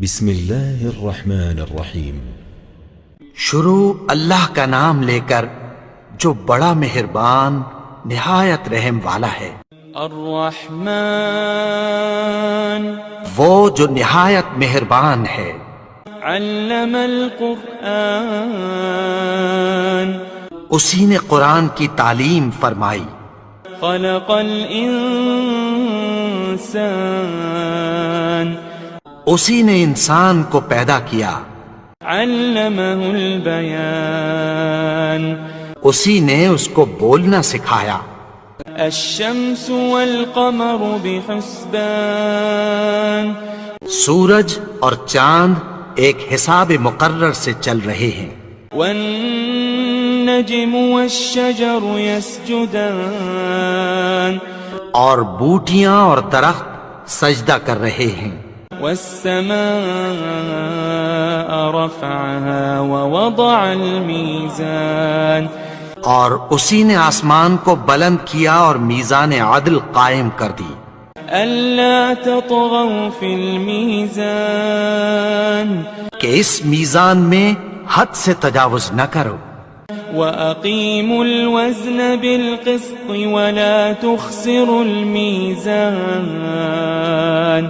بسم اللہ الرحمن الرحیم۔ شروع اللہ کا نام لے کر جو بڑا مہربان نہایت رحم والا ہے۔ الرحمن وہ جو نہایت مہربان ہے۔ علم القرآن اسی نے قرآن کی تعلیم فرمائی۔ خلق الانسان اسی نے انسان کو پیدا کیا۔ علمہ البیان اسی نے اس کو بولنا سکھایا۔ الشمس والقمر بحسبان سورج اور چاند ایک حساب مقرر سے چل رہے ہیں۔ والنجم والشجر يسجدان اور بوٹیاں اور درخت سجدہ کر رہے ہیں۔ والسماء رفعها ووضع الميزان اور اسی نے آسمان کو بلند کیا اور میزان عدل قائم کر دی۔ ألا تطغوا في الميزان کہ اس میزان میں حد سے تجاوز نہ کرو۔ وأقيموا الوزن بالقسط ولا تخسروا الميزان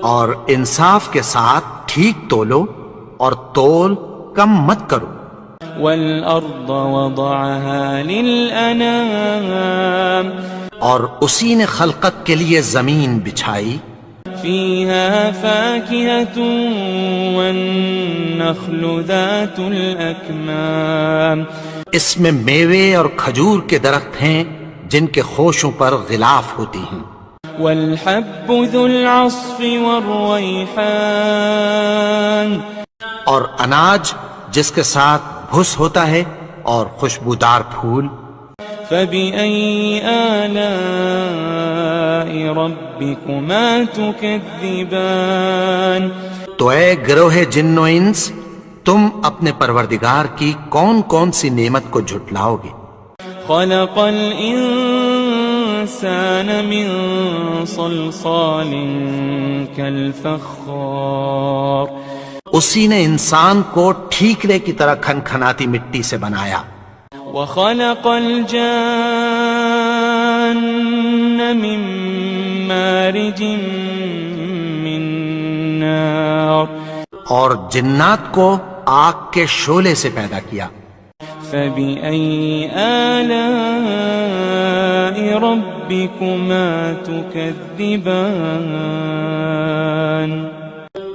اور انصاف کے ساتھ ٹھیک تولو اور تول کم مت کرو۔ والأرض وضعها للأنام اور اسی نے خلقت کے لیے زمین بچھائی۔ فيها فاكهة والنخل ذات الأكمام اس میں میوے اور کھجور کے درخت ہیں جن کے خوشوں پر غلاف ہوتی ہیں۔ والحب ذو العصف والريحان اور اناج جس کے ساتھ بھس ہوتا ہے اور خوشبودار پھول۔ فبأي آلاء ربكما تكذبان تو اے گروہ جن و انس، تم اپنے پروردگار کی کون کون سی نعمت کو جھٹلاؤ گے؟ خلق الإنسان من صلصال كالفخار اسی نے انسان کو ٹھیکرے کی طرح کھنکھناتی مٹی سے بنایا۔ وخلق الجان من مارج من نار اور جنات کو آگ کے شعلے سے پیدا کیا۔ فبأي آلاء ربكما تكذبان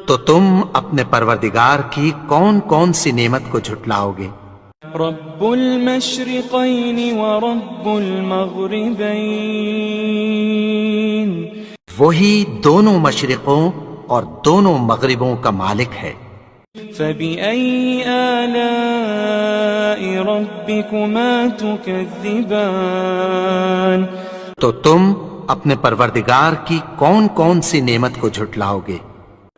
تو تم اپنے پروردگار کی کون کون سی نعمت کو جھٹلاؤ گے؟ رب المشرقين ورب المغربين وہی دونوں مشرقوں اور دونوں مغربوں کا مالک ہے۔ فبأي آلاء ربكما تكذبان تو تم اپنے پروردگار کی کون کون سی نعمت کو جھٹلاؤ گے؟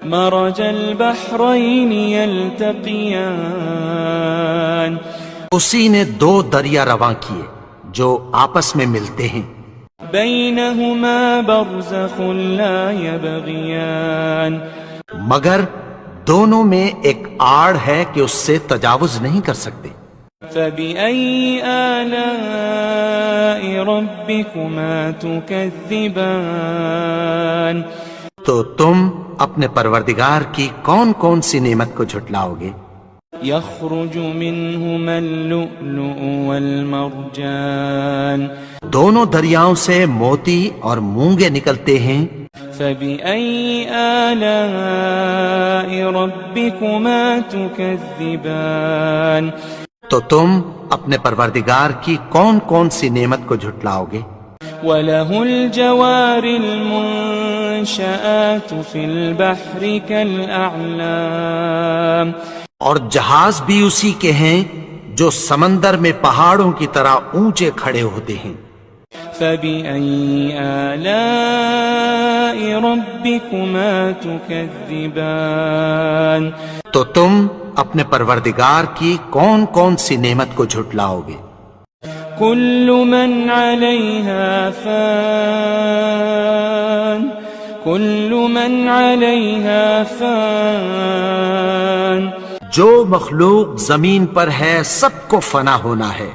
مرج البحرين يلتقيان اسی نے دو دریا رواں کیے جو آپس میں ملتے ہیں۔ بينهما برزخ لا يبغيان مگر دونوں میں ایک آڑ ہے کہ اس سے تجاوز نہیں کر سکتے۔ فبأي آلاء ربكما تكذبان تو تم اپنے پروردگار کی کون کون سی نعمت کو جھٹلاؤ گے؟ يخرج منهما اللؤلؤ والمرجان دونوں دریاؤں سے موتی اور مونگے نکلتے ہیں۔ فبأي آلاء ربكما تكذبان تو تم اپنے پروردگار کی کون کون سی نعمت کو جھٹلاؤ گے؟ وله الجوار المنشآت في البحر كالأعلام اور جہاز بھی اسی کے ہیں جو سمندر میں پہاڑوں کی طرح اونچے کھڑے ہوتے ہیں۔ فبأي آلاء ربكما تكذبان تو تم اپنے پروردگار کی کون کون سی نعمت کو جھٹلاؤ گے؟ كل من عليها فان كل من عليها فان جو مخلوق زمین پر ہے سب کو فنا ہونا ہے،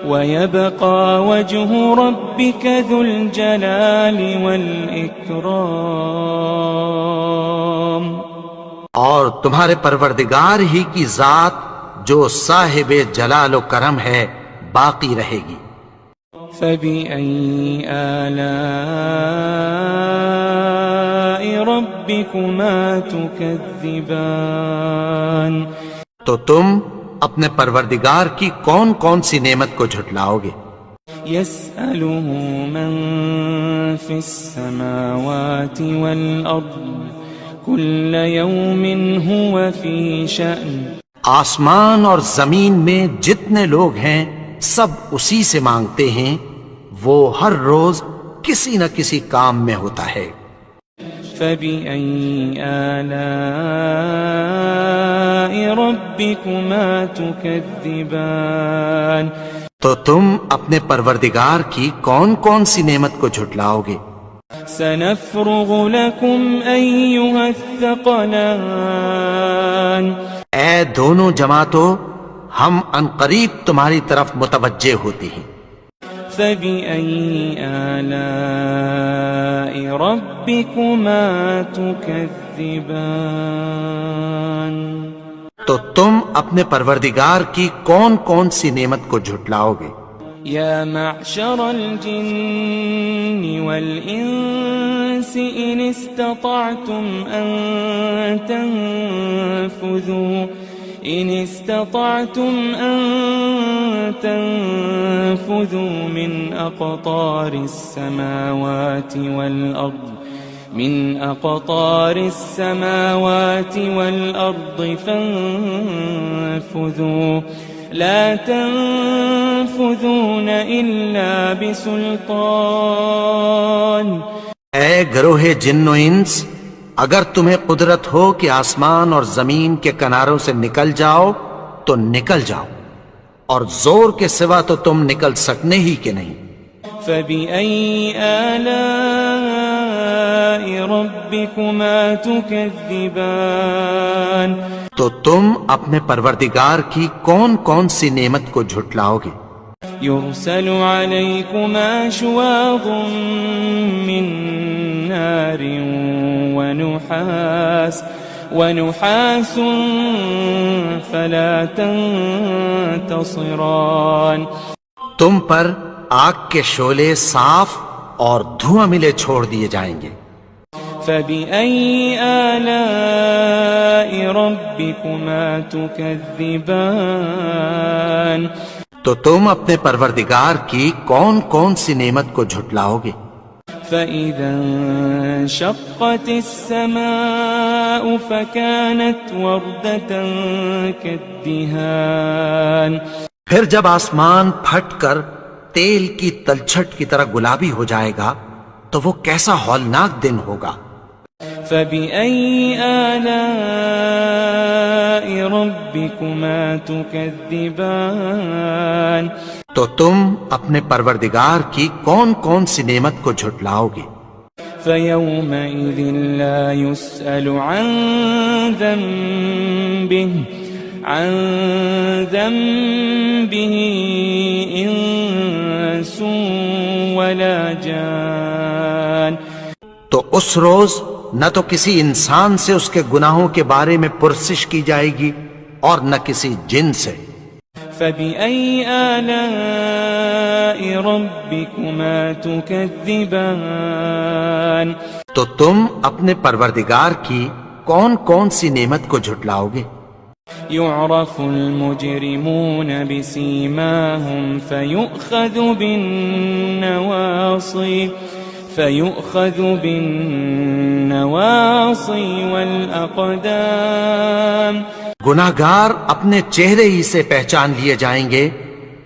ويبقى وجه ربك ذو الجلال والإكرام اور تمہارے پروردگار ہی کی ذات جو صاحب جلال و کرم ہے باقی رہے گی۔ فبأي آلاء ربكما تكذبان تو تم اپنے پروردگار کی کون کون سی نعمت کو جھٹلاؤ گے؟ يسأله من في السماوات والأرض كل يوم هو في شأن آسمان اور زمین میں جتنے لوگ ہیں سب اسی سے مانگتے ہیں، وہ ہر روز کسی نہ کسی کام میں ہوتا ہے۔ فبأي آلاء ربكما تكذبان تو تم اپنے پروردگار کی کون کون سی نعمت کو جھٹلاؤ گے؟ سنفرغ لكم أيها الثقلان اے دونوں جماعتوں، ہم عنقریب تمہاری طرف متوجہ ہوتے ہیں۔ فبأي آلاء ربكما تكذبان تو تم اپنے پروردگار کی کون کون سی نعمت کو جھٹلاؤ گے؟ يا معشر الجن والإنس إن استطعتم أن تنفذوا من أقطار السماوات والأرض فانفذوا لا تنفذون إلا بسلطان اے گروہ جن و انس، اگر تمہیں قدرت ہو کہ آسمان اور زمین کے کناروں سے نکل جاؤ تو نکل جاؤ، اور زور کے سوا تو تم نکل سکنے ہی کہ نہیں۔ فبأي آلاء ربكما تكذبان تو تم اپنے پروردگار کی کون کون سی نعمت کو جھٹلاؤ گے؟ يرسل عليكما شواظ من نار ونحاس فلا تنتصران تم پر آگ کے شعلے صاف اور دھواں ملے چھوڑ دیے جائیں گے۔ فبأي آلاء ربكما تكذبان تو تم اپنے پروردگار کی کون کون سی نعمت کو جھٹلاؤ گے؟ فإذا انشقت السماء فكانت وردة كالدهان پھر جب آسمان پھٹ کر تیل کی تلچھٹ کی طرح گلابی ہو جائے گا تو وہ کیسا ہولناک دن ہوگا۔ فبأي آلاء ربكما تكذبان تو تم اپنے پروردگار کی کون کون سی نعمت کو جھٹلاؤ گے؟ فيومئذ لا يسأل عن ذنبه إنس ولا جان تو اس روز نہ تو کسی انسان سے اس کے گناہوں کے بارے میں پرسش کی جائے گی اور نہ کسی جن سے۔ فبأي آلاء ربكما تكذبان تو تم اپنے پروردگار کی کون کون سی نعمت کو جھٹلاؤ گے؟ يعرف المجرمون بسيماهم فيؤخذ بالنواصي والأقدام گناہگار اپنے چہرے ہی سے پہچان لیے جائیں گے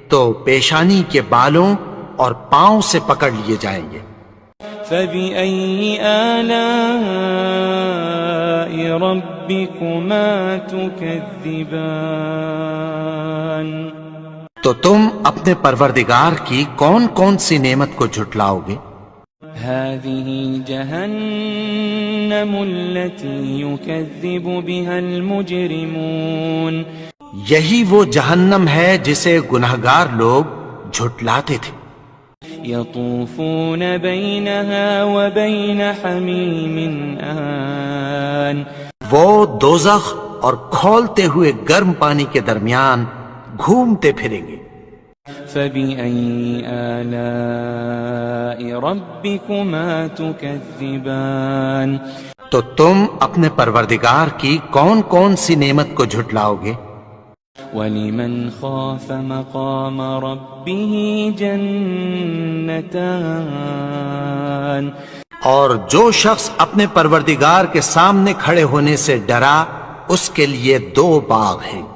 تو پیشانی کے بالوں اور پاؤں سے پکڑ لیے جائیں گے۔ فبأي آلاء ربكما تكذبان تو تم اپنے پروردگار کی کون کون سی نعمت کو جھٹلاؤ گے؟ هذه جهنم التي يكذب بها المجرمون یہی وہ جہنم ہے جسے گنہگار لوگ جھٹلاتے تھے. يطوفون بينها وبين حميم آن وہ دوزخ اور کھولتے ہوئے گرم پانی کے درمیان گھومتے پھریں گے. فبأي آلاء ربكما تكذبان تو تم اپنے پروردگار کی کون کون سی نعمت کو جھٹلاؤ گے؟ ولمن خاف مقام ربه جنتان اور جو شخص اپنے پروردگار کے سامنے کھڑے ہونے سے ڈرا اس کے لیے 2 باغ ہیں.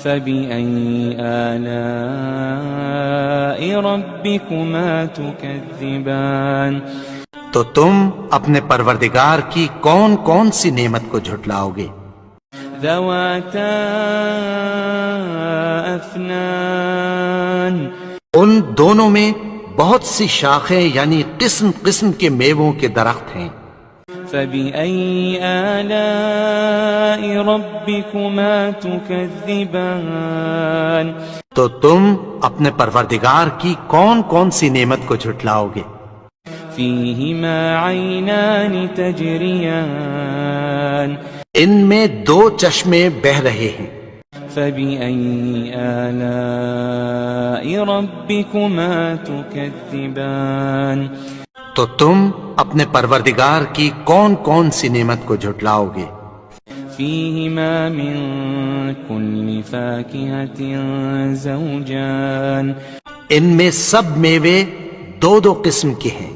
فبأي آلاء ربكما تكذبان تو تم اپنے پروردگار کی کون کون سی نعمت کو جھٹلاؤ گے؟ ذواتا افنان ان دونوں میں بہت سی شاخیں یعنی قسم قسم کے میووں کے درخت ہیں. فبأي آلاء ربكما تكذبان تو تم اپنے پروردگار کی کون کون سی نعمت کو جھٹلاؤ گے؟ فيهما عينان تجريان ان میں 2 چشمے بہہ رہے ہیں. فبأي آلاء ربكما تكذبان تو تم اپنے پروردگار کی کون کون سی نعمت کو جھٹلاؤ گے؟ فيهما من كل فاكهة زوجان ان میں سب میوے 2 قسم کے ہیں.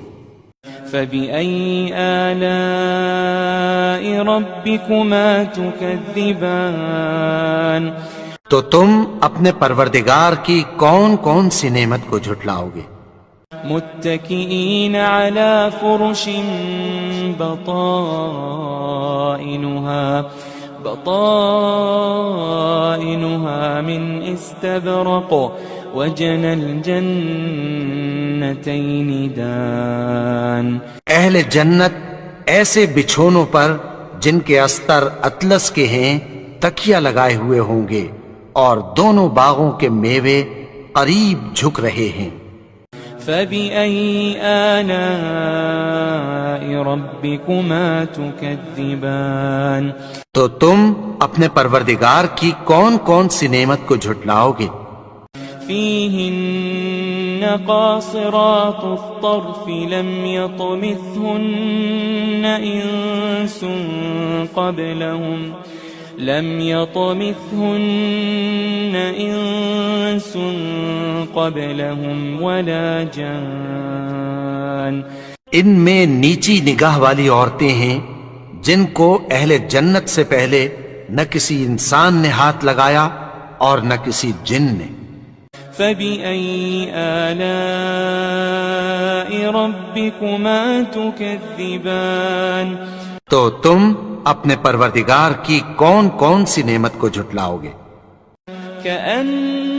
فبأي آلاء ربكما تكذبان تو تم اپنے پروردگار کی کون کون سی نعمت کو جھٹلاؤ گے؟ متكئين على فرش بطائنها من استبرق وجنى الجنتين دان اہل جنت ایسے بچھونوں پر جن کے استر اطلس کے ہیں تکیہ لگائے ہوئے ہوں گے اور دونوں باغوں کے میوے قریب جھک رہے ہیں. فبأي آلاء ربكما تكذبان تو تم اپنے پروردگار کی کون کون سی نعمت کو جھٹلاؤ گے؟ فيهن قاصرات الطرف لم يطمثهن إنس قبلهم ولا جان ان میں نیچی نگاہ والی عورتیں ہیں جن کو اہل جنت سے پہلے نہ کسی انسان نے ہاتھ لگایا اور نہ کسی جن نے. فبأي آلاء ربكما تكذبان تو تم اپنے پروردگار کی کون کون سی نعمت کو جھٹلاؤ گے؟ كأنهن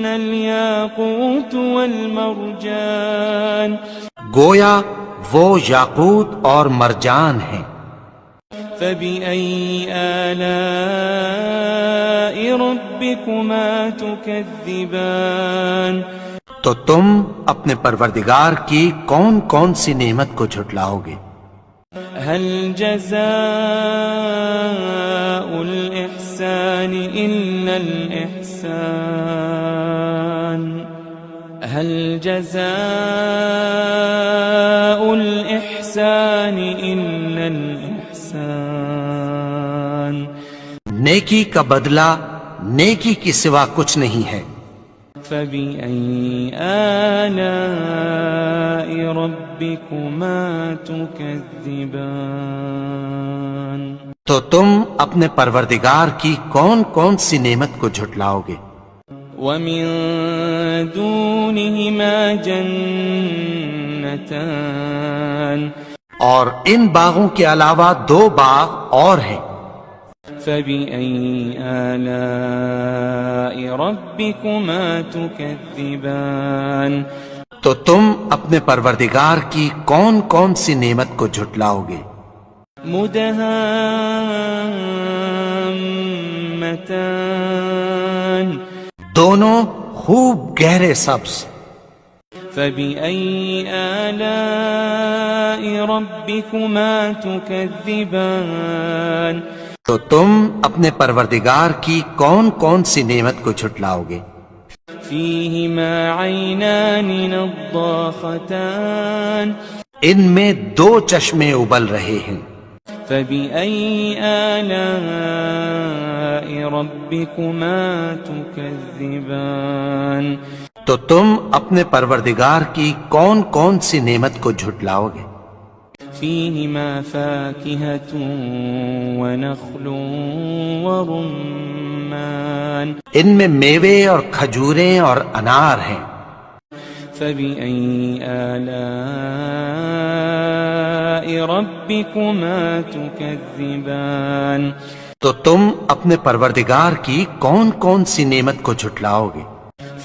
الياقوت والمرجان گویا وہ یاقوت اور مرجان ہیں. فبأي آلاء ربكما تكذبان تو تم اپنے پروردگار کی کون کون سی نعمت کو جھٹلاؤ گے؟ هل جزاء الإحسان إلا الإحسان هل جزاء الإحسان إلا الإحسان نیکی کا بدلہ نیکی کی سوا کچھ نہیں ہے. فبأي آلاء ربكما تكذبان تو تم اپنے پروردگار کی کون کون سی نعمت کو جھٹلاؤ گے؟ ومن دونهما جنتان اور ان باغوں کے علاوہ 2 باغ اور ہیں. فبأي آلاء ربكما تكذبان تو تم اپنے پروردگار کی کون کون سی نعمت کو جھٹلاؤ گے؟ مدہامتان دونوں خوب گہرے سبز. فبأي آلاء ربكما تكذبان تو تم اپنے پروردگار کی کون کون سی نعمت کو جھٹلاؤ گے؟ فيهما عينان نضاختان ان میں دو چشمے ابل رہے ہیں. فبأي آلاء ربكما تكذبان تو تم اپنے پروردگار کی کون کون سی نعمت کو جھٹلاؤ گے؟ فيهما فاكهة ونخل ورمان ان میں میوے اور کھجوریں اور انار ہیں. فبأي آلاء ربكما تكذبان تو تم اپنے پروردگار کی کون کون سی نعمت کو جھٹلاؤ گے؟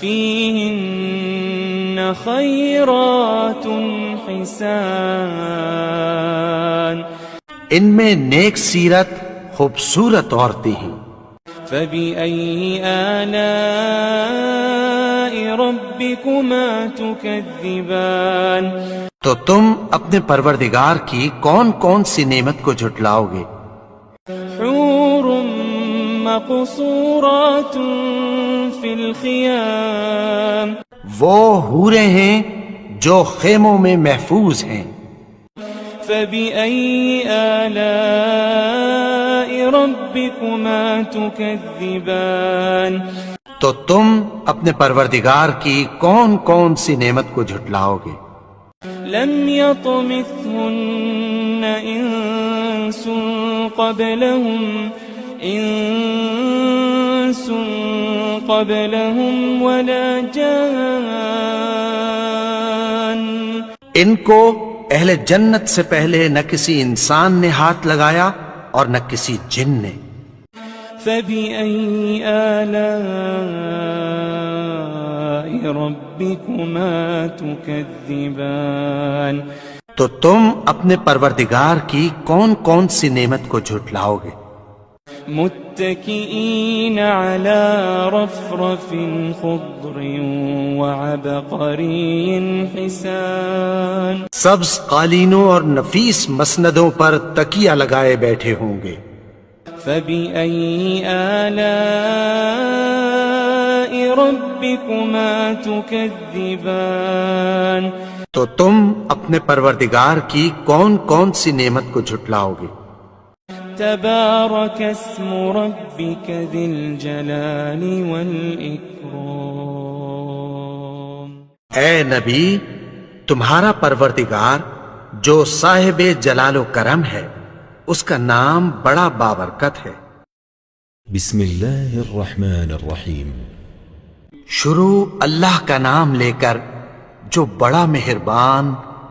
فيهن خيرات حسان ان میں نیک سیرت خوبصورت عورتیں ہیں. فبأي آلاء ربكما تكذبان تو تم اپنے پروردگار کی کون کون سی نعمت کو جھٹلاؤ گے؟ حور مقصورات في الخيام وہ حوریں ہیں جو خیموں میں محفوظ ہیں. فبأي آلاء ربكما تكذبان تو تم اپنے پروردگار کی کون کون سی نعمت کو جھٹلاؤ گے؟ لم يطمثهن إنس قبلهم ولا جان ان کو اہل جنت سے پہلے نہ کسی انسان نے ہاتھ لگایا اور نہ کسی جن نے. فبأي آلاء ربكما تكذبان تو تم اپنے پروردگار کی کون کون سی نعمت کو جھٹلاؤ گے؟ متكئين على رفرف خضر وعبقري حسان سبز قالینوں اور نفیس مسندوں پر تکیہ لگائے بیٹھے ہوں گے. فبأي آلاء ربكما تكذبان تو تم اپنے پروردگار کی کون کون سی نعمت کو جھٹلاؤ گے؟ تبارك اسم ربك ذي الجلال والإكرام اے نبی، تمہارا پروردگار جو صاحب جلال و کرم ہے اس کا نام بڑا بابرکت ہے. بسم اللہ الرحمن الرحیم. شروع اللہ کا نام لے کر جو بڑا مہربان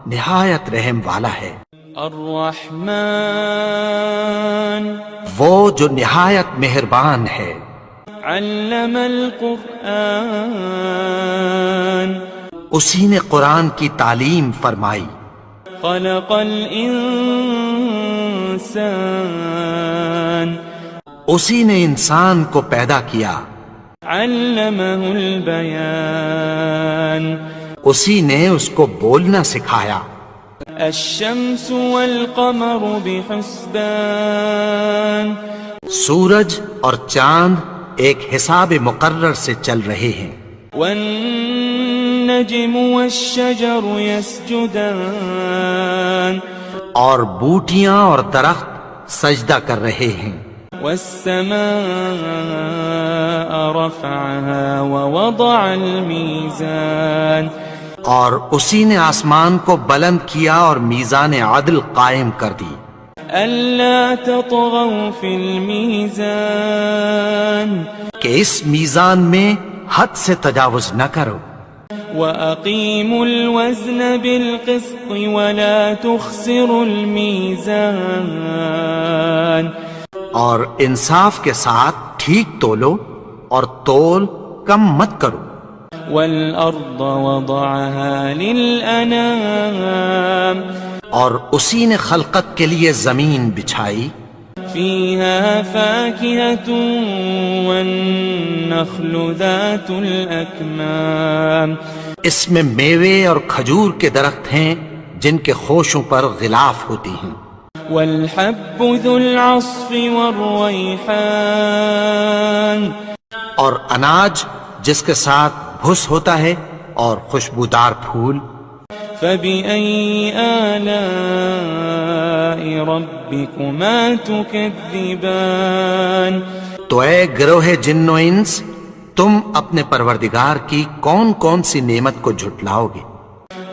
نہایت رحم والا ہے. الرحمن وہ جو نہایت مہربان ہے. علم القرآن اسی نے قرآن کی تعلیم فرمائی. خلق الانسان اسی نے انسان کو پیدا کیا. علمہ البیان اسی نے اس کو بولنا سکھایا. الشمس والقمر بحسبان سورج اور چاند ایک حساب مقرر سے چل رہے ہیں. والنجم والشجر يسجدان اور بوٹیاں اور درخت سجدہ کر رہے ہیں. والسماء رفعها ووضع الميزان اور اسی نے آسمان کو بلند کیا اور میزان عدل قائم کر دی. ألا تطغوا في الميزان کہ اس میزان میں حد سے تجاوز نہ کرو. وأقيموا الوزن بالقسط ولا تخسروا الميزان اور انصاف کے ساتھ ٹھیک تولو اور تول کم مت کرو. والأرض وضعها للأنام اور اسی نے خلقت کے لیے زمین بچھائی، فيها فاكهة والنخل ذات الأكمام اس میں میوے اور کھجور کے درخت ہیں جن کے خوشوں پر غلاف ہوتی ہیں، والحب ذو العصف والريحان اور اناج جس کے ساتھ بھس ہوتا ہے اور خوشبودار پھول۔ فبأي آلاء ربكما تكذبان تو اے گروہ جن و انس، تم اپنے پروردگار کی کون کون سی نعمت کو جھٹلاؤ گے؟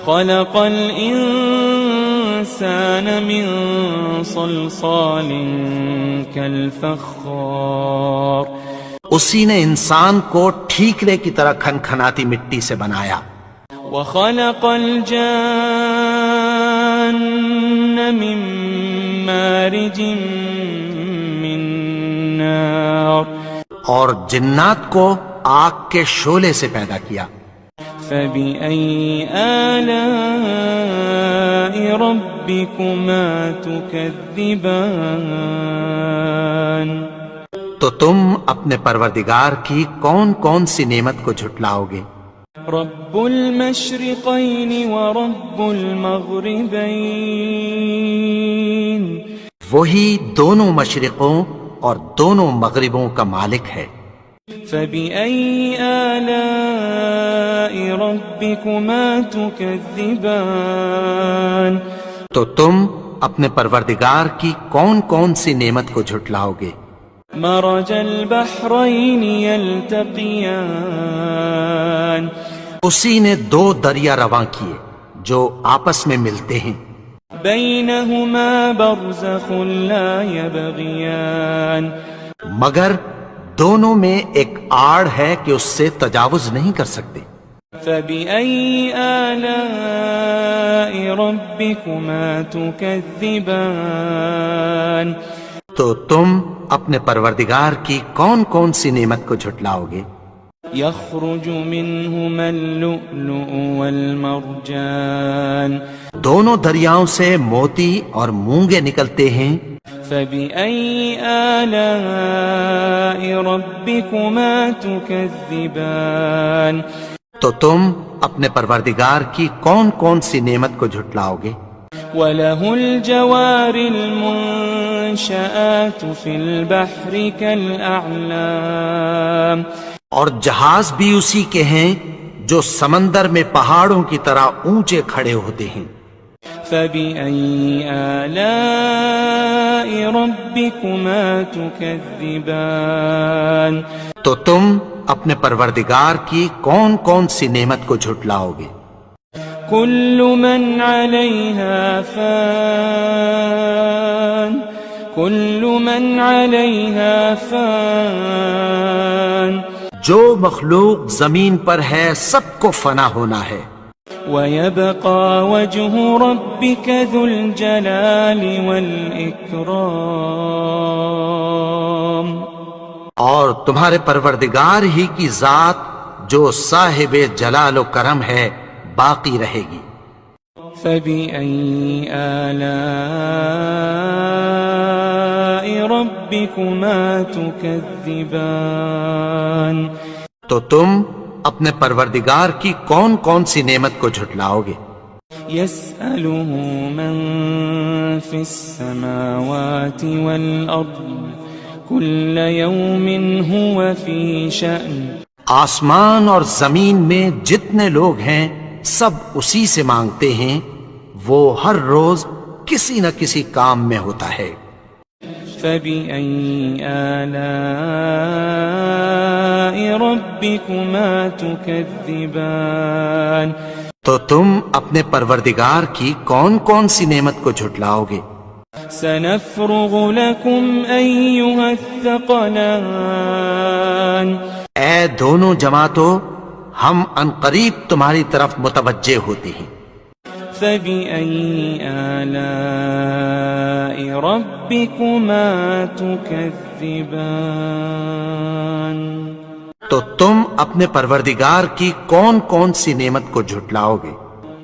خلق الإنسان من صلصال كالفخار اسی نے انسان کو ٹھیکرے کی طرح کھنکھناتی مٹی سے بنایا، وخلق الجان من مارج من نار اور جنات کو آگ کے شعلے سے پیدا کیا۔ فبأي آلاء ربكما تكذبان تو تم اپنے پروردگار کی کون کون سی نعمت کو جھٹلاؤ گے؟ رب المشرقين ورب المغربين وہی دونوں مشرقوں اور دونوں مغربوں کا مالک ہے۔ فبأي آلاء ربكما تكذبان تو تم اپنے پروردگار کی کون کون سی نعمت کو جھٹلاؤ گے؟ مرج البحرين يلتقيان اسی نے دو دریا رواں کیے جو آپس میں ملتے ہیں، بينهما برزخ لا يبغيان مگر دونوں میں ایک آڑ ہے کہ اس سے تجاوز نہیں کر سکتے۔ فبأي آلاء ربكما تكذبان تو تم اپنے پروردگار کی کون کون سی نعمت کو جھٹلاؤ گے؟ يخرج منهما اللؤلؤ والمرجان دونوں دریاؤں سے موتی اور مونگے نکلتے ہیں، فبأي آلاء ربكما تكذبان تو تم اپنے پروردگار کی کون کون سی نعمت کو جھٹلاؤ گے؟ وله الجوار المنشآت في البحر كالأعلام اور جہاز بھی اسی کے ہیں جو سمندر میں پہاڑوں کی طرح اونچے کھڑے ہوتے ہیں۔ فبأي آلاء ربكما تكذبان تو تم اپنے پروردگار کی کون کون سی نعمت کو جھٹلاؤ گے؟ كل من عليها فان كل من عليها فان جو مخلوق زمین پر ہے سب کو فنا ہونا ہے، ويبقى وجه ربك ذو الجلال والإكرام اور تمہارے پروردگار ہی کی ذات جو صاحب جلال و کرم ہے باقی رہے گی۔ فبأي آلاء ربكما تكذبان تو تم اپنے پروردگار کی کون کون سی نعمت کو جھٹلاؤ گے؟ يسأله من في السماوات والأرض كل يوم هو في شأن آسمان اور زمین میں جتنے لوگ ہیں سب اسی سے مانگتے ہیں، وہ ہر روز کسی نہ کسی کام میں ہوتا ہے۔ فبأي آلاء ربكما تكذبان تو تم اپنے پروردگار کی کون کون سی نعمت کو جھٹلاؤ گے؟ سنفرغ لكم أيها الثقلان اے دونوں جماعتوں، ہم عنقریب تمہاری طرف متوجہ ہوتے ہیں۔ فبأي آلاء ربكما تكذبان تو تم اپنے پروردگار کی کون کون سی نعمت کو جھٹلاؤ گے؟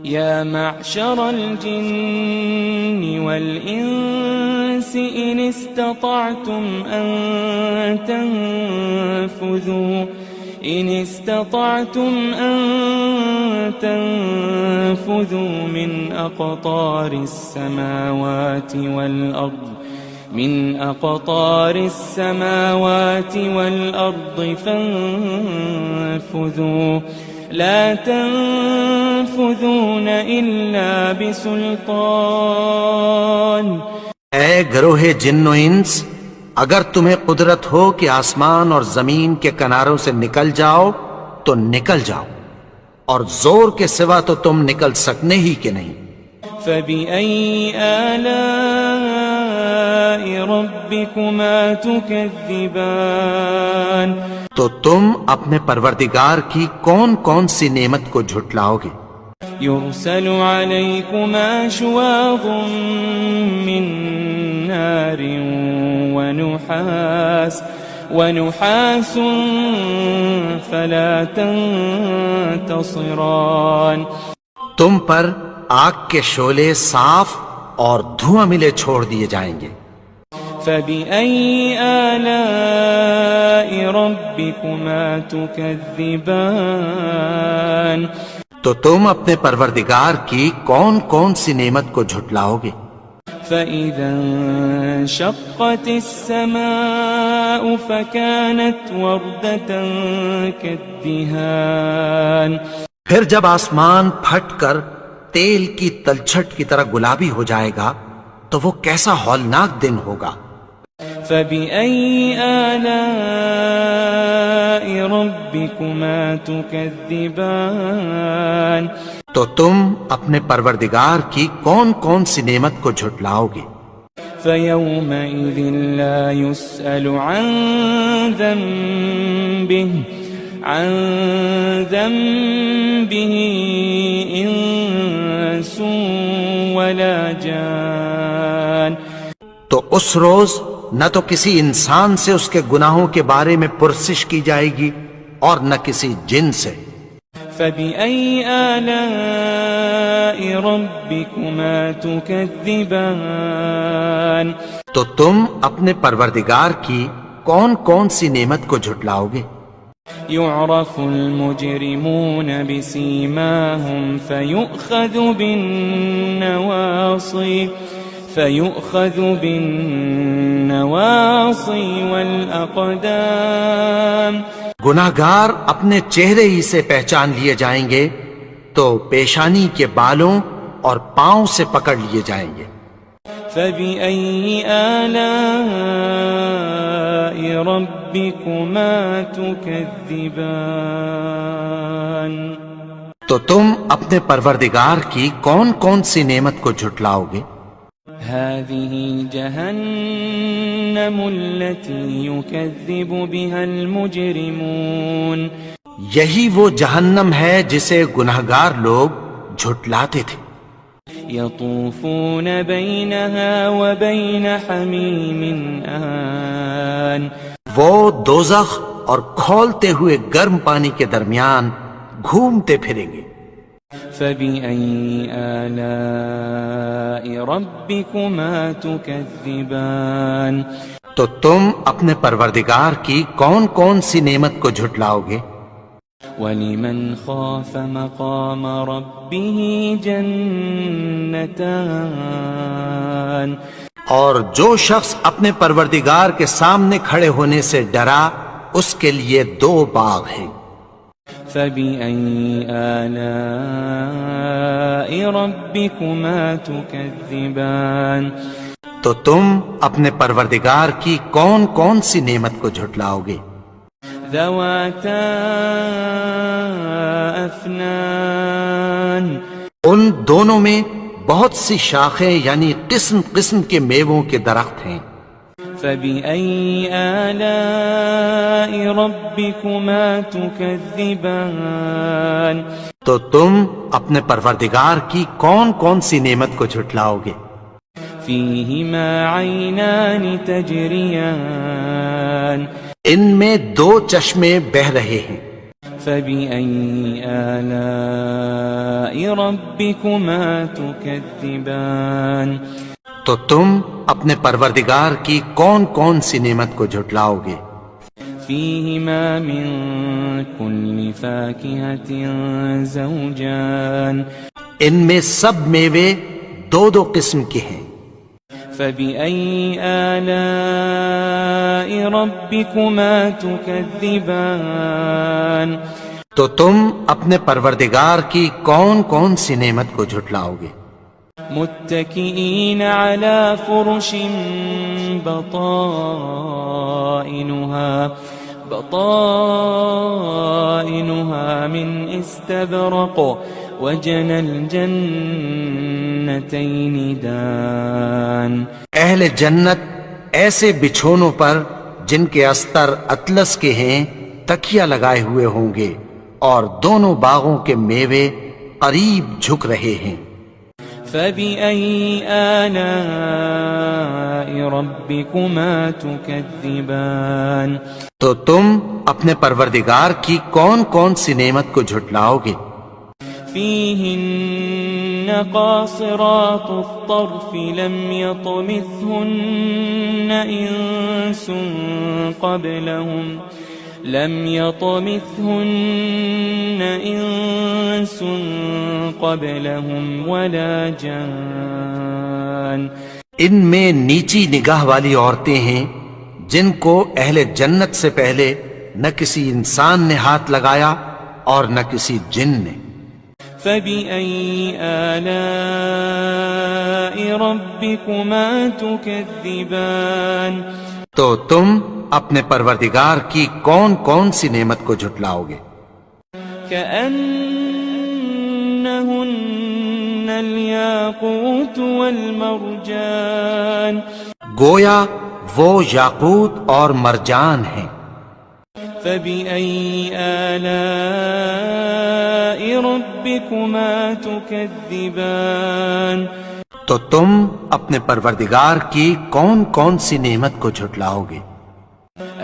يا معشر الجن والإنس إن استطعتم أن تنفذوا من أقطار السماوات والأرض فانفذوا لا تنفذون إلا بسلطان۔ اے گروہ جن و انس، اگر تمہیں قدرت ہو کہ آسمان اور زمین کے کناروں سے نکل جاؤ تو نکل جاؤ، اور زور کے سوا تو تم نکل سکنے ہی کہ نہیں۔ فبأي آلاء ربكما تكذبان، تو تم اپنے پروردگار کی کون کون سی نعمت کو جھٹلاؤ گے؟ يرسل عليكما شواظ من نار ونحاس فلا تنتصران، تم پر آگ کے شعلے صاف اور دھواں ملے چھوڑ دیے جائیں گے۔ فبأي آلاء ربكما تكذبان، تو تم اپنے پروردگار کی کون کون سی نعمت کو جھٹلاؤ گے؟ فإذا انشقت السماء فكانت وردة كالدهان، پھر جب آسمان پھٹ کر تیل کی تلچھٹ کی طرح گلابی ہو جائے گا تو وہ کیسا ہولناک دن ہوگا۔ فبأي آلاء ربكما تكذبان، تو تم اپنے پروردگار کی کون کون سی نعمت کو جھٹلاؤ گے؟ فيومئذ لا يسأل عن ذنبه إنس ولا جان، تو اس روز نہ تو کسی انسان سے اس کے گناہوں کے بارے میں پرسش کی جائے گی اور نہ کسی جن سے۔ فبأي آلاء ربكما تكذبان، تو تم اپنے پروردگار کی کون کون سی نعمت کو جھٹلاؤ گے؟ يعرف المجرمون بسيماهم فيؤخذ بالنواصي والأقدام، گناہگار اپنے چہرے ہی سے پہچان لیے جائیں گے تو پیشانی کے بالوں اور پاؤں سے پکڑ لیے جائیں گے۔ فبأي آلاء ربكما تكذبان، تو تم اپنے پروردگار کی کون کون سی نعمت کو جھٹلاؤ گے؟ هذه جهنم التي يكذب بها المجرمون، یہی وہ جہنم ہے جسے گناہگار لوگ جھٹلاتے تھے۔ يطوفون بينها وبين حميم آن، وہ دوزخ اور کھولتے ہوئے گرم پانی کے درمیان گھومتے پھریں گے۔ فبأي آلاء ربكما تكذبان، تو تم اپنے پروردگار کی کون کون سی نعمت کو جھٹلاؤ گے؟ ولمن خاف مقام ربه جنتان، اور جو شخص اپنے پروردگار کے سامنے کھڑے ہونے سے ڈرا اس کے لیے 2 باغ ہیں۔ فبأي آلاء ربكما تكذبان، تو تم اپنے پروردگار کی کون کون سی نعمت کو جھٹلاؤ گے؟ ذواتا افنان، ان دونوں میں بہت سی شاخیں یعنی قسم قسم کے میووں کے درخت ہیں۔ فبأي آلاء ربكما تكذبان، تو تم اپنے پروردگار کی کون کون سی نعمت کو جھٹلاؤ گے؟ فيهما عينان تجريان، ان میں 2 چشمے بہ رہے ہیں، فبأي آلاء ربكما تكذبان تو تم اپنے پروردگار کی کون کون سی نعمت کو جھٹلاؤ گے؟ فيهما من كل فاكهة زوجان ان میں سب میوے 2 قسم کے ہیں، فبأي آلاء ربكما تكذبان تو تم اپنے پروردگار کی کون کون سی نعمت کو جھٹلاؤ گے؟ متكئين على فرش بطائنها من استبرق وجنى الجنتين دان اہل جنت ایسے بچھونوں پر جن کے استر اطلس کے ہیں تکیہ لگائے ہوئے ہوں گے، اور دونوں باغوں کے میوے قریب جھک رہے ہیں۔ فبأي آلاء ربكما تكذبان تو تم اپنے پروردگار کی کون کون سی نعمت کو جھٹلاؤ گے؟ فيهن قاصرات الطرف لم يطمثهن إنس قبلهم ولا جان ان میں نیچی نگاہ والی عورتیں ہیں جن کو اہل جنت سے پہلے نہ کسی انسان نے ہاتھ لگایا اور نہ کسی جن نے۔ فبأي آلاء ربكما تكذبان تو تم اپنے پروردگار کی کون کون سی نعمت کو جھٹلاؤ گے؟ كأنهن الياقوت والمرجان گویا وہ یاقوت اور مرجان ہیں۔ فبأي آلاء ربكما تكذبان تو تم اپنے پروردگار کی کون کون سی نعمت کو جھٹلاؤ گے؟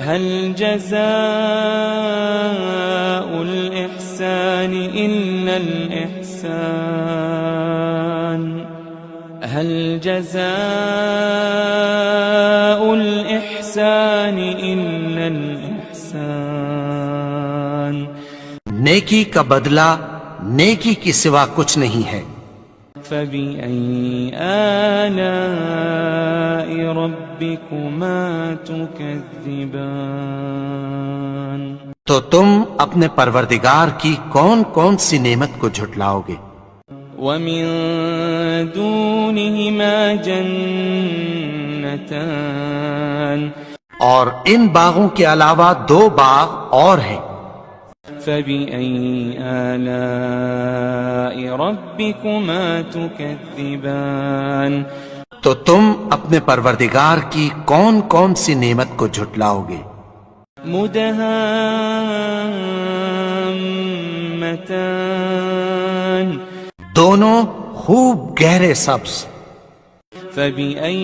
هل جزاء الإحسان إلا الإحسان هل جزاء الإحسان إلا الإحسان نیکی کا بدلہ نیکی کی سوا کچھ نہیں ہے۔ فبأي آلاء ربكما تكذبان تو تم اپنے پروردگار کی کون کون سی نعمت کو جھٹلاؤ گے؟ ومن دونهما جنتان اور ان باغوں کے علاوہ 2 باغ اور ہیں۔ فبأي آلاء ربكما تكذبان تو تم اپنے پروردگار کی کون کون سی نعمت کو جھٹلاؤ گے؟ مدهامتان دونوں خوب گہرے سبز۔ فبأي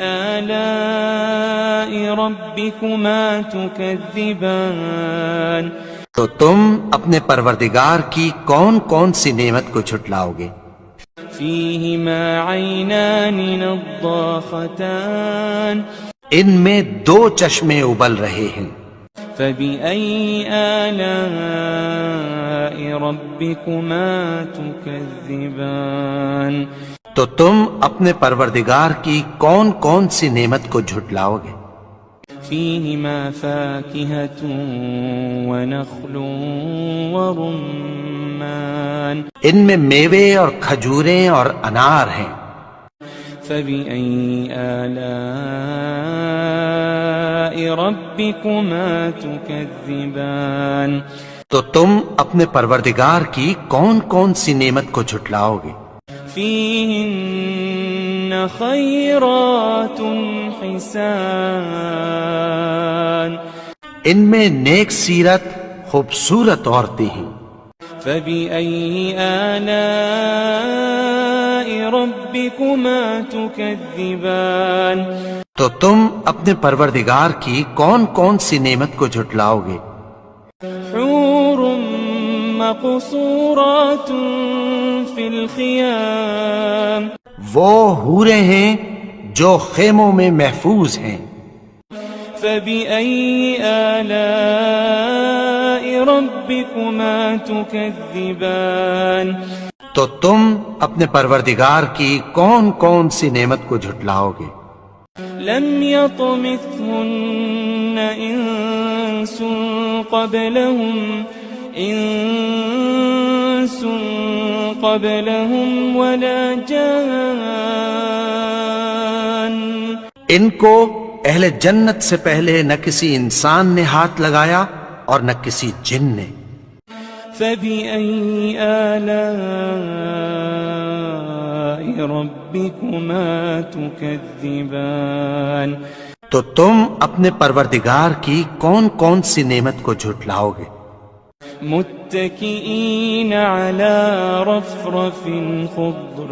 آلاء ربكما تكذبان تو تم اپنے پروردگار کی کون کون سی نعمت کو جھٹلاؤ گے؟ فيهما عينان نضاختان ان میں 2 چشمے ابل رہے ہیں۔ فبأي آلاء ربكما تكذبان تو تم اپنے پروردگار کی کون کون سی نعمت کو جھٹلاؤ گے؟ فيهما فاكهة ونخل ورمان ان میں میوے اور کھجوریں اور انار ہیں۔ فبأي آلاء ربكما تكذبان تو تم اپنے پروردگار کی کون کون سی نعمت کو جھٹلاؤ گے؟ فيهن خيرات حسان ان میں نیک سیرت خوبصورت عورتیں ہیں۔ فبأي آلاء ربكما تكذبان تو تم اپنے پروردگار کی کون کون سی نعمت کو جھٹلاؤ گے؟ حور مقصورات فی الخیام، وہ حوریں ہیں جو خیموں میں محفوظ ہیں۔ فبأي آلاء ربكما تكذبان، تو تم اپنے پروردگار کی کون کون سی نعمت کو جھٹلاؤ گے؟ لم يطمثهن إنس قبلهم ولا جان، ان کو اہل جنت سے پہلے نہ کسی انسان نے ہاتھ لگایا اور نہ کسی جن نے۔ فبأي آلاء ربكما تكذبان، تو تم اپنے پروردگار کی کون کون سی نعمت کو جھٹلاؤ گے؟ متكئين على رفرف خضر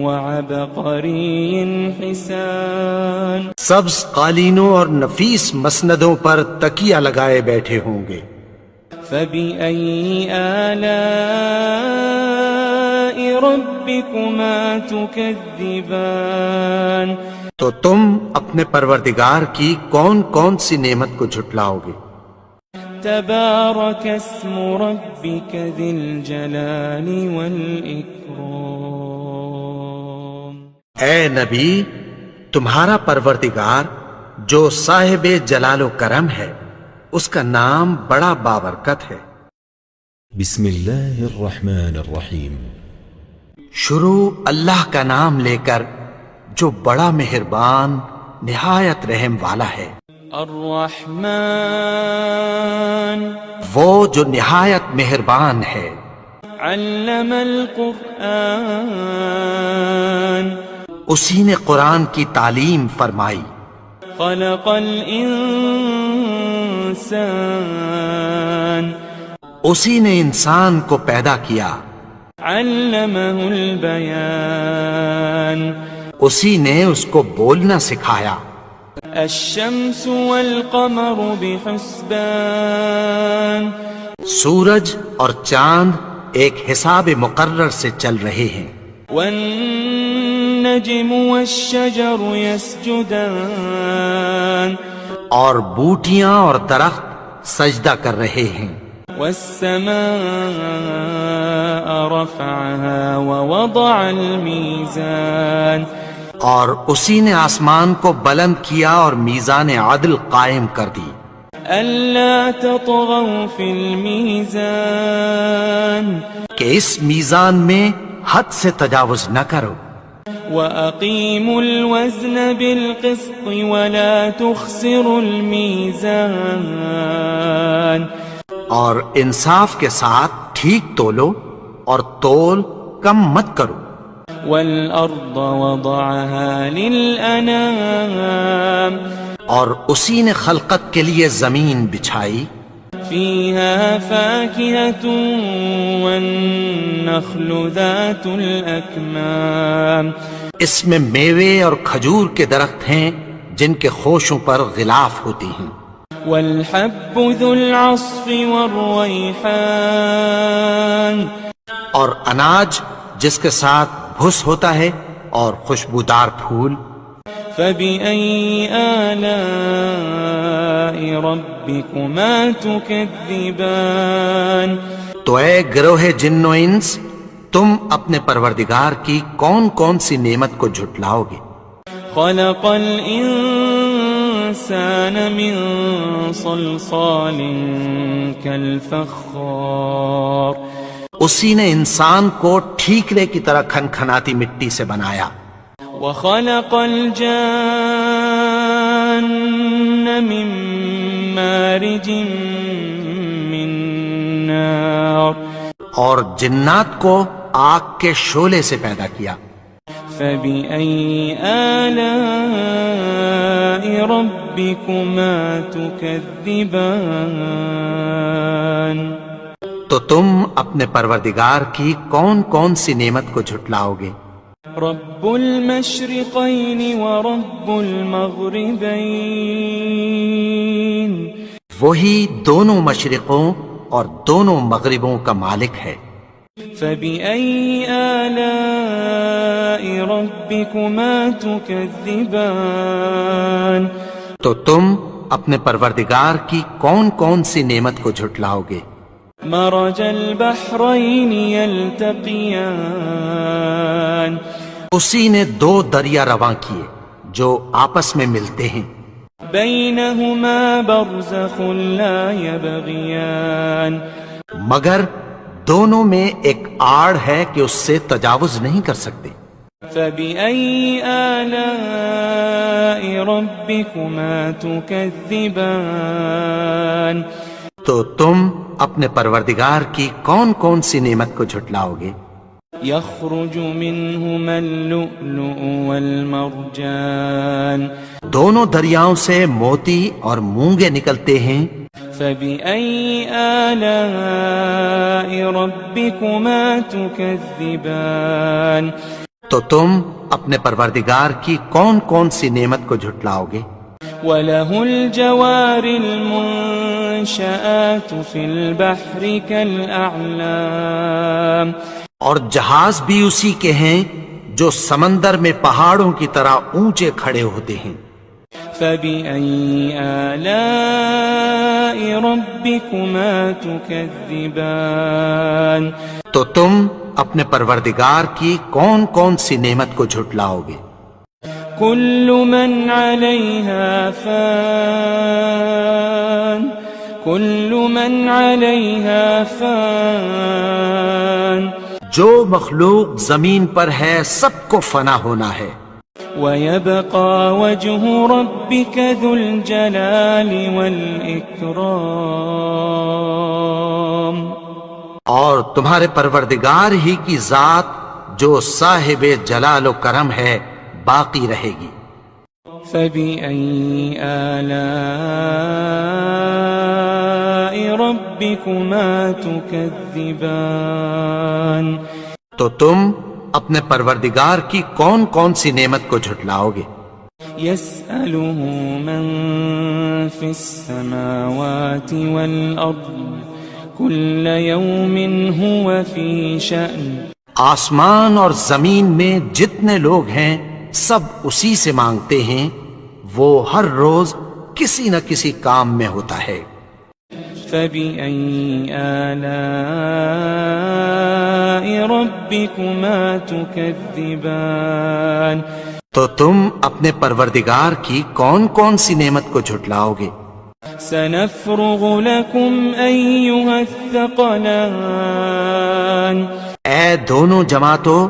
وعبقري حسان، سبز قالینوں اور نفیس مسندوں پر تکیہ لگائے بیٹھے ہوں گے۔ فبأي آلاء ربكما تكذبان، تو تم اپنے پروردگار کی کون کون سی نعمت کو جھٹلاؤ گے؟ تبارك اسم ربك ذي الجلال والإكرام، اے نبی، تمہارا پروردگار جو صاحب جلال و کرم ہے، اس کا نام بڑا بابرکت ہے۔ بسم اللہ الرحمن الرحیم۔ شروع اللہ کا نام لے کر جو بڑا مہربان نہایت رحم والا ہے۔ الرحمن، وہ جو نہایت مہربان ہے۔ علم القرآن، اسی نے قرآن کی تعلیم فرمائی۔ خلق الإنسان، اسی نے انسان کو پیدا کیا۔ علمه البيان، اسی نے اس کو بولنا سکھایا۔ الشمس والقمر بحسبان، سورج اور چاند ایک حساب مقرر سے چل رہے ہیں۔ والنجم والشجر يسجدان، اور بوٹیاں اور درخت سجدہ کر رہے ہیں۔ والسماء رفعها ووضع الميزان، اور اسی نے آسمان کو بلند کیا اور میزان عدل قائم کر دی۔ ألا تطغوا في الميزان، کہ اس میزان میں حد سے تجاوز نہ کرو۔ وأقيموا الوزن بالقسط ولا تخسروا الميزان، اور انصاف کے ساتھ ٹھیک تولو اور تول کم مت کرو۔ والأرض وضعها للأنام، اور اسی نے خلقت کے لیے زمین بچھائی۔ فيها فاكهة والنخل ذات الأكمام، اس میں میوے اور کھجور کے درخت ہیں جن کے خوشوں پر غلاف ہوتی ہیں۔ والحب ذو العصف والريحان، اور اناج جس کے ساتھ بھس ہوتا ہے اور خوشبودار پھول۔ فبأي آلاء ربكما تكذبان، تو اے گروہ جن و انس، تم اپنے پروردگار کی کون کون سی نعمت کو جھٹلاؤ گے؟ خلق الإنسان من صلصال كالفخار، اسی نے انسان کو ٹھیکرے کی طرح کھنکھناتی مٹی سے بنایا۔ وخلق الجان من مارج من نار، اور جنات کو آگ کے شعلے سے پیدا کیا۔ فبأي آلاء ربكما تكذبان، تو تم اپنے پروردگار کی کون کون سی نعمت کو جھٹلاؤ گے؟ رب المشرقين ورب المغربين وہی دونوں مشرقوں اور دونوں مغربوں کا مالک ہے۔ فبأي آلاء ربكما تكذبان تو تم اپنے پروردگار کی کون کون سی نعمت کو جھٹلاؤ گے؟ مرج البحرين يلتقيان اسی نے دو دریا رواں کیے جو آپس میں ملتے ہیں، بينهما برزخ لا يبغيان مگر دونوں میں ایک آڑ ہے کہ اس سے تجاوز نہیں کر سکتے۔ فبأي آلاء ربكما تكذبان تو تم اپنے پروردگار کی کون کون سی نعمت کو جھٹلاؤ گے؟ يخرج منهما اللؤلؤ والمرجان دونوں دریاؤں سے موتی اور مونگے نکلتے ہیں۔ فبأي آلاء ربكما تكذبان تو تم اپنے پروردگار کی کون کون سی نعمت کو جھٹلاؤ گے؟ وله الجوار المنشآت في البحر كالأعلام اور جہاز بھی اسی کے ہیں جو سمندر میں پہاڑوں کی طرح اونچے کھڑے ہوتے ہیں۔ فبأي آلاء ربكما تكذبان تو تم اپنے پروردگار کی کون کون سی نعمت کو جھٹلاؤ گے؟ كل من عليها فان كل من عليها فان جو مخلوق زمین پر ہے سب کو فنا ہونا ہے، ويبقى وجه ربك ذو الجلال والإكرام اور تمہارے پروردگار ہی کی ذات جو صاحب جلال و کرم ہے باقی رہے گی۔ فبأي آلاء ربكما تكذبان تو تم اپنے پروردگار کی کون کون سی نعمت کو جھٹلاؤ گے؟ يسأله من في السماوات والأرض كل يوم هو في شأن آسمان اور زمین میں جتنے لوگ ہیں سب اسی سے مانگتے ہیں، وہ ہر روز کسی نہ کسی کام میں ہوتا ہے۔ فبأي آلاء ربكما تكذبان تو تم اپنے پروردگار کی کون کون سی نعمت کو جھٹلاؤ گے؟ سنفرغ لكم أيها الثقلان اے دونوں جماعتوں،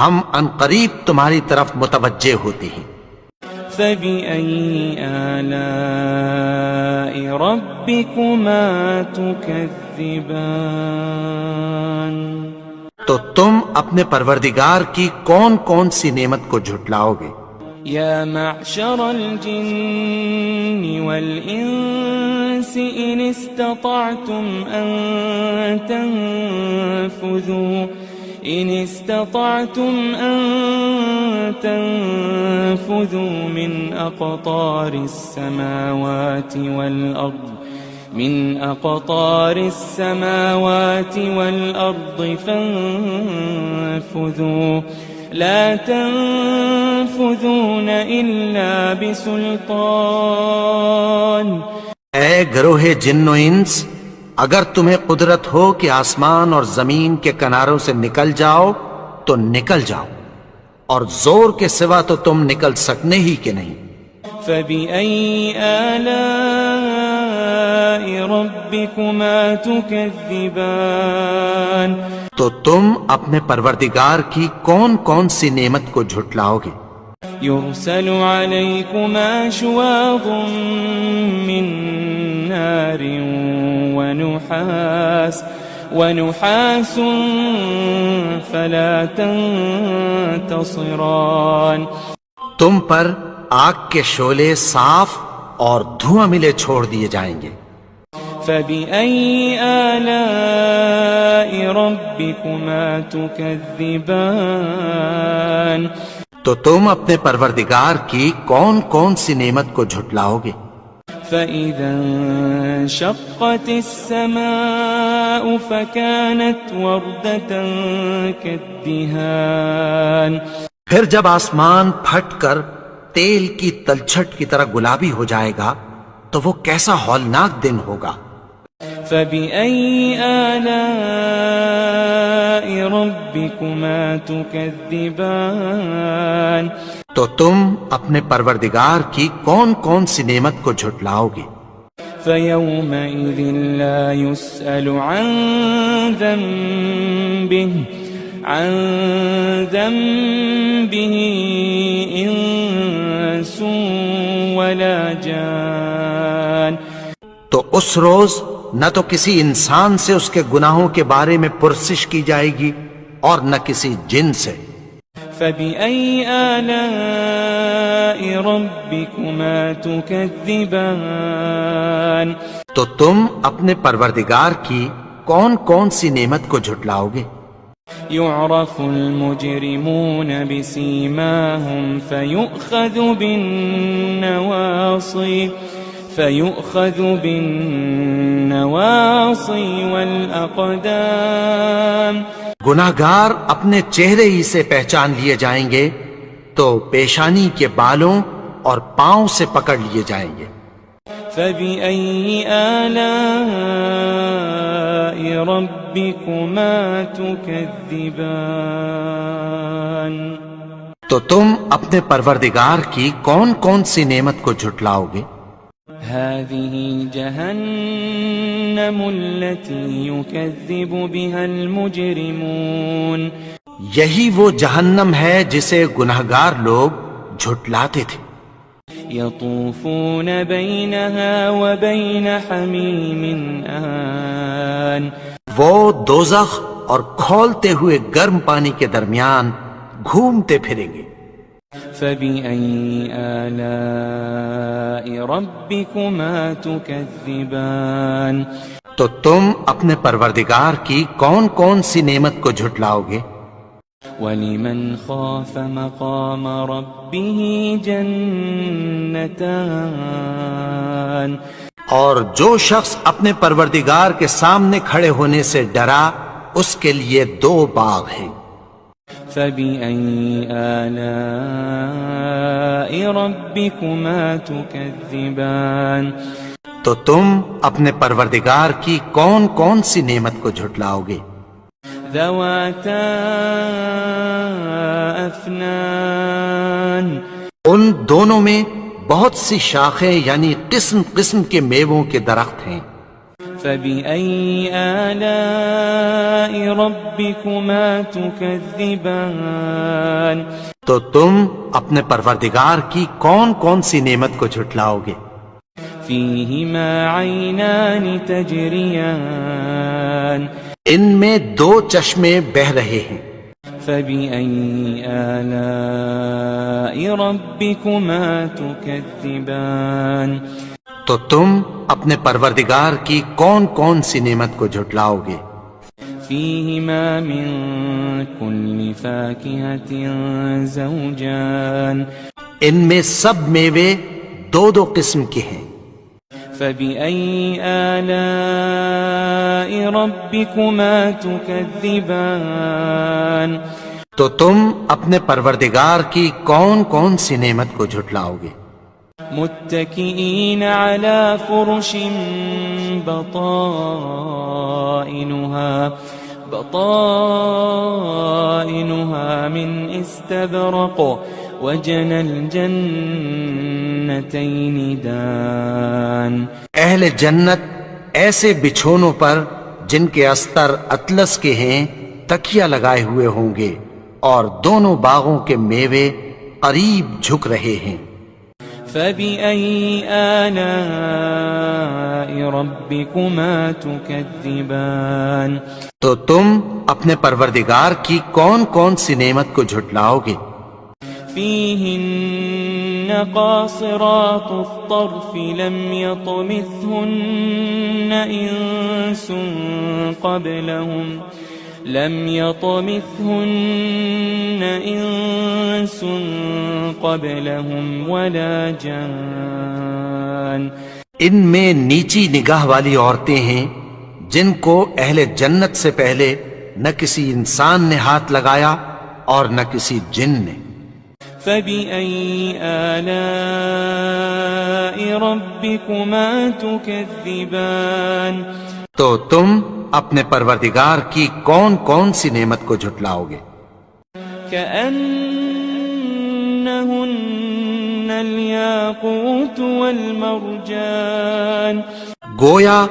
ہم عنقریب تمہاری طرف متوجہ ہوتے ہیں۔ فبأي آلاء ربكما تكذبان تو تم اپنے پروردگار کی کون کون سی نعمت کو جھٹلاؤ گے؟ يا معشر الجن والإنس إن استطعتم أن تنفذوا من أقطار السماوات والأرض فانفذوا لا تنفذون إلا بسلطان اے گروہ جن و انس، اگر تمہیں قدرت ہو کہ آسمان اور زمین کے کناروں سے نکل جاؤ تو نکل جاؤ، اور زور کے سوا تو تم نکل سکنے ہی کہ نہیں۔ فبأي آلاء ربكما تكذبان تو تم اپنے پروردگار کی کون کون سی نعمت کو جھٹلاؤ گے؟ يرسل عليكما شواظ من نار ونحاس فلا تنتصران تم پر آگ کے شعلے صاف اور دھواں ملے چھوڑ دیے جائیں گے۔ فبأي آلاء ربكما تكذبان تو تم اپنے پروردگار کی کون کون سی نعمت کو جھٹلاؤ گے؟ فإذا انشقت السماء فكانت وردة كالدهان پھر جب آسمان پھٹ کر تیل کی تلچھٹ کی طرح گلابی ہو جائے گا تو وہ کیسا ہولناک دن ہوگا۔ فبأي آلاء ربكما تكذبان تو تم اپنے پروردگار کی کون کون سی نعمت کو جھٹلاؤ گے؟ فيومئذ لا يسأل عن ذنبه إنس ولا جان تو اس روز نہ تو کسی انسان سے اس کے گناہوں کے بارے میں پرسش کی جائے گی اور نہ کسی جن سے۔ فبأي آلاء ربكما تكذبان تو تم اپنے پروردگار کی کون کون سی نعمت کو جھٹلاؤ گے؟ يعرف المجرمون بسيماهم فيؤخذ بالنواصي والأقدام گناہگار اپنے چہرے ہی سے پہچان لیے جائیں گے تو پیشانی کے بالوں اور پاؤں سے پکڑ لیے جائیں گے۔ فبأي آلاء ربكما تكذبان تو تم اپنے پروردگار کی کون کون سی نعمت کو جھٹلاؤ گے؟ هذه جهنم التي يكذب بها المجرمون یہی وہ جہنم ہے جسے گناہگار لوگ جھٹلاتے تھے۔ يطوفون بينها وبين حميم آن وہ دوزخ اور کھولتے ہوئے گرم پانی کے درمیان گھومتے پھریں گے۔ فبأي آلاء ربكما تكذبان تو تم اپنے پروردگار کی کون کون سی نعمت کو جھٹلاؤ گے؟ ولمن خاف مقام ربه جنتان اور جو شخص اپنے پروردگار کے سامنے کھڑے ہونے سے ڈرا اس کے لیے دو باغ ہیں۔ فبأي آلاء ربكما تكذبان تو تم اپنے پروردگار کی کون کون سی نعمت کو جھٹلاؤ گے؟ ذواتا افنان ان دونوں میں بہت سی شاخیں یعنی قسم قسم کے میووں کے درخت ہیں۔ فبأي آلاء ربكما تكذبان تو تم اپنے پروردگار کی کون کون سی نعمت کو جھٹلاؤ گے؟ فيهما عينان تجريان ان میں دو چشمے بہہ رہے ہیں۔ فبأي آلاء ربكما تكذبان تو تم اپنے پروردگار کی کون کون سی نعمت کو جھٹلاؤ گے؟ فيهما من كل فاكهة زوجان ان میں سب میوے دو دو قسم کے ہیں۔ فبأي آلاء ربكما تكذبان تو تم اپنے پروردگار کی کون کون سی نعمت کو جھٹلاؤ گے؟ متكئين على فرش بطائنها من استبرق وجنى الجنتين دان اہل جنت ایسے بچھونوں پر جن کے استر اطلس کے ہیں تکیہ لگائے ہوئے ہوں گے اور دونوں باغوں کے میوے قریب جھک رہے ہیں۔ فبأي آلاء ربكما تكذبان تو تم اپنے پروردگار کی کون کون سی نعمت کو جھٹلاؤ گے؟ فيهن قاصرات الطرف لم يطمثهن إنس قبلهم ولا جان. ان میں نیچی نگاہ والی عورتیں ہیں جن کو اہل جنت سے پہلے نہ کسی انسان نے ہاتھ لگایا اور نہ کسی جن نے. فبأي آلاء ربكما تكذبان. تو تم اپنے پروردگار کی کون کون سی نعمت کو جھٹلاؤ گے؟ كأنهن الياقوت والمرجان. گویا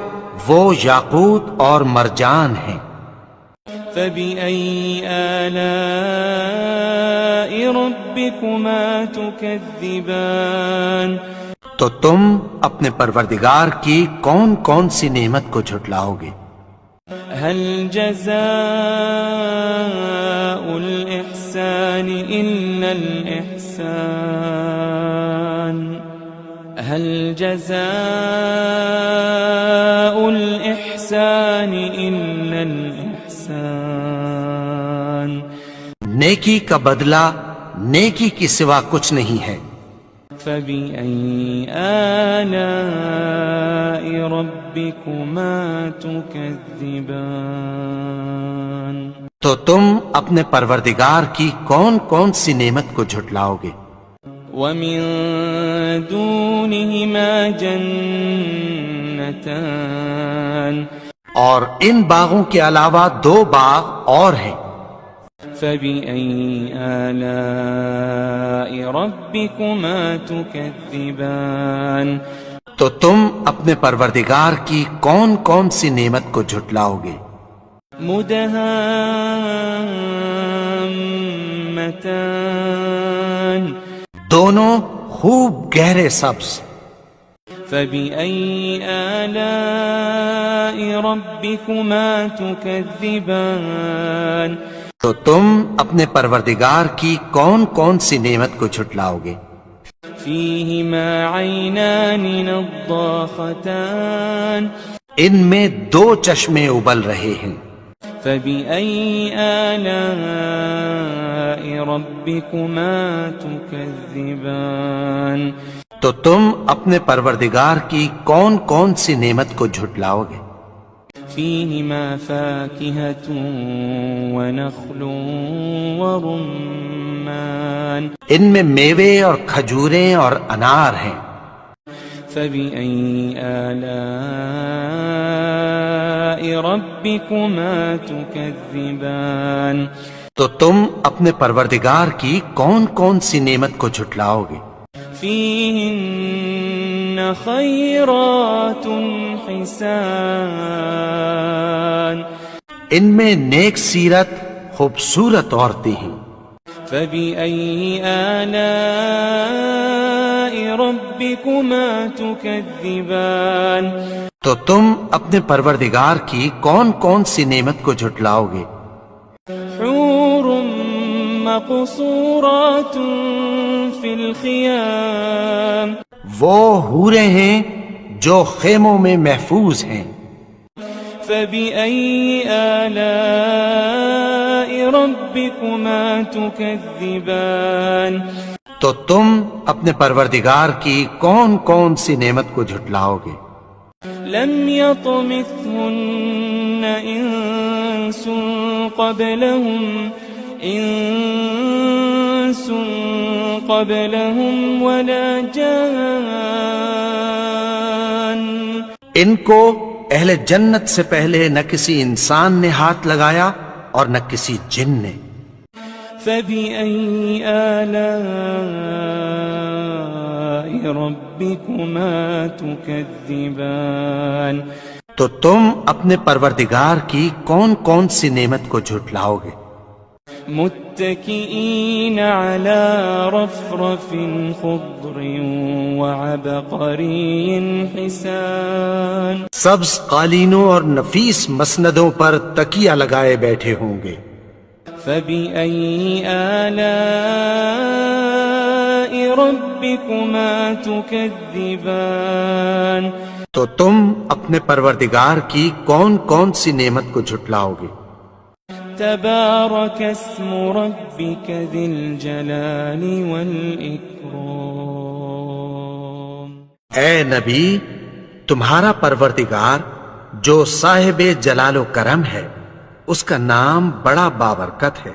وہ یاقوت اور مرجان ہیں. فبأي آلاء ربكما تكذبان. تو تم اپنے پروردگار کی کون کون سی نعمت کو جھٹلاؤ گے؟ هل جزاء الإحسان إلا الإحسان. هل جزاء الإحسان إلا الإحسان. نیکی کا بدلہ نیکی کی سوا کچھ نہیں ہے. فبأي آلاء ربكما تكذبان. تو تم اپنے پروردگار کی کون کون سی نعمت کو جھٹلاؤ گے؟ ومن دونهما جنتان. اور ان باغوں کے علاوہ دو باغ اور ہیں. فبأي آلاء ربكما تكذبان. تو تم اپنے پروردگار کی کون کون سی نعمت کو جھٹلاؤ گے؟ مدهامتان. دونوں خوب گہرے سبز. فبأي آلاء ربكما تكذبان. تو تم اپنے پروردگار کی کون کون سی نعمت کو جھٹلاؤ گے؟ فيهما عينان نضاختان. ان میں دو چشمے ابل رہے ہیں. فبأي آلاء ربكما تكذبان. تو تم اپنے پروردگار کی کون کون سی نعمت کو جھٹلاؤ گے؟ فيهما فاكهة ونخل ورمان. ان میں میوے اور کھجوریں اور انار ہیں. فبأي آلاء ربكما تكذبان. تو تم اپنے پروردگار کی کون کون سی نعمت کو جھٹلاؤ گے؟ فيهن خيرات حسان. ان میں نیک سیرت خوبصورت عورتیں ہیں. فبأي آلاء ربكما تكذبان. تو تم اپنے پروردگار کی کون کون سی نعمت کو جھٹلاؤ گے؟ حور مقصورات في الخيام. وہ حوریں ہیں جو خیموں میں محفوظ ہیں. فبأي آلاء ربكما تكذبان. تو تم اپنے پروردگار کی کون کون سی نعمت کو جھٹلاؤ گے؟ لم يطمثهن إنس قبلهم ولا جان. ان کو اہل جنت سے پہلے نہ کسی انسان نے ہاتھ لگایا اور نہ کسی جن نے. فبأي آلاء ربكما تكذبان. تو تم اپنے پروردگار کی کون کون سی نعمت کو جھٹلاؤ گے؟ متكئين على رفرف خضر وعبقري حسان. سبز قالینوں اور نفیس مسندوں پر تکیہ لگائے بیٹھے ہوں گے. فبأي آلاء ربكما تكذبان تو تم اپنے پروردگار کی کون کون سی نعمت کو جھٹلاؤ گے؟ تبارك اسم ربك ذي الجلال والإكرام اے نبی، تمہارا پروردگار جو صاحب جلال و کرم ہے، اس کا نام بڑا بابرکت ہے۔